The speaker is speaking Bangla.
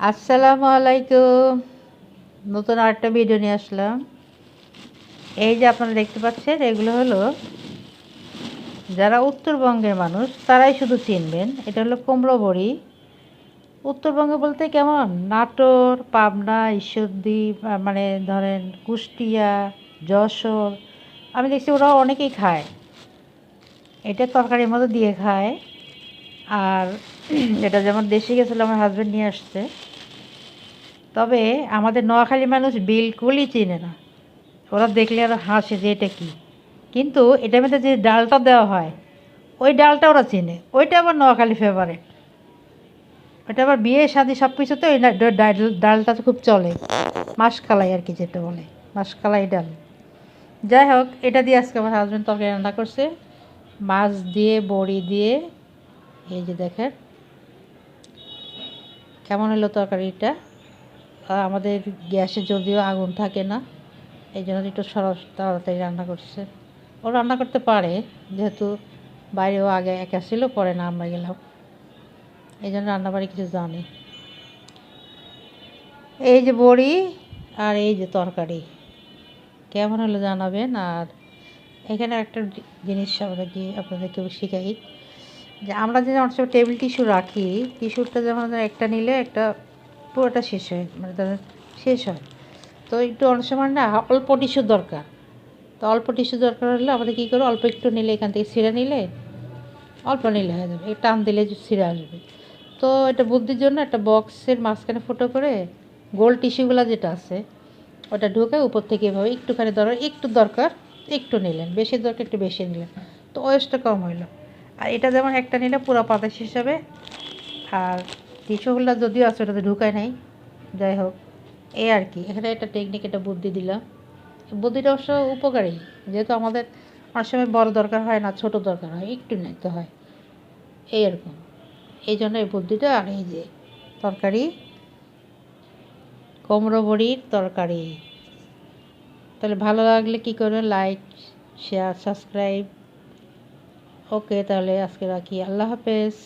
আসসালামু আলাইকুম। নতুন আরেকটা ভিডিও নিয়ে আসলাম। এই যে আপনারা দেখতে পাচ্ছেন, এগুলো হলো যারা উত্তরবঙ্গের মানুষ তারাই শুধু চিনবেন। এটা হলো কুমড়ো বড়ি। উত্তরবঙ্গ বলতে কেমন, নাটোর, পাবনা, ঈশ্বরদী, মানে ধরেন কুষ্টিয়া, যশোর। আমি দেখছি ওরা অনেকেই খায়, এটা তরকারির মধ্যে দিয়ে খায়। আর এটা যেমন দেশে গেছিলো, আমার হাজব্যান্ড নিয়ে আসছে। তবে আমাদের নোয়াখালী মানুষ বিলকুলই চিনে না। ওরা দেখলে আরও হাসে যে এটা কী। কিন্তু এটার মধ্যে যে ডালটা দেওয়া হয়, ওই ডালটা ওরা চেনে। ওইটা আবার নোয়াখালী ফেভারেট। ওইটা আবার বিয়ে শাদী সব কিছুতে ওই ডালটা তো খুব চলে। মাসকালাই আর কি যেটা বলে, মাসকালাই ডাল। যাই হোক, এটা দিয়ে আজকে আমার হাজব্যান্ড তরকারি রান্না করছে, মাছ দিয়ে, বড়ি দিয়ে। এই যে দেখেন কেমন হলো তরকারিটা। আমাদের গ্যাসে যদিও আগুন থাকে না, এই জন্য একটু তাড়াতাড়ি রান্না করছে। ও রান্না করতে পারে, যেহেতু বাইরেও আগে একা ছিল, পরে না আমরা গেলাম, এই জন্য রান্নাবাড়ি কিছু জানি। এই যে বড়ি আর এই যে তরকারি কেমন হলো জানাবেন। আর এখানে একটা জিনিস আপনাদেরকে শিখাই, যে আমরা যে অনেক সময় টেবিল টিস্যু রাখি, টিস্যুটা যেমন একটা নিলে একটা পুরোটা শেষ হয়, মানে শেষ হয়। তো একটু অনেক সময় না অল্প টিস্যু দরকার। তো অল্প টিস্যু দরকার হলে আমাদের কী করবো, অল্প একটু নিলে এখান থেকে ছিঁড়ে নিলে, অল্প নিলে হয়ে যাবে, টান দিলে ছিঁড়ে আসবে। তো এটা বুদ্ধির জন্য একটা বক্সের মাঝখানে ফুটো করে গোল টিস্যুগুলো যেটা আছে ওটা ঢুকে উপর থেকে এভাবে একটুখানি দরকার একটু নিলেন, বেশি দরকার একটু বেশি নিলেন, তো ওয়েস্টটা কম হইলো। আর এটা যেমন একটা নিলে পুরো পাতা হিসাবে। আর টিস্যুগুলো যদিও আছে ওটাতে ঢুকায় নাই, যাই হোক এই আর কি। এখানে একটা টেকনিক, একটা বুদ্ধি দিলাম। বুদ্ধিটা অবশ্য উপকারী, যেহেতু আমাদের অনেক সময় বড় দরকার হয় না, ছোট দরকার হয়, একটু নিতে হয় এই এরকম। এই জন্য এই বুদ্ধিটা। আর এই যে তরকারি, কুমড়ো বড়ির তরকারি। তাহলে ভালো লাগলে কী করবেন, লাইক, শেয়ার, সাবস্ক্রাইব। ওকে, তাহলে আজকে রাখি। আল্লাহ হাফেজ।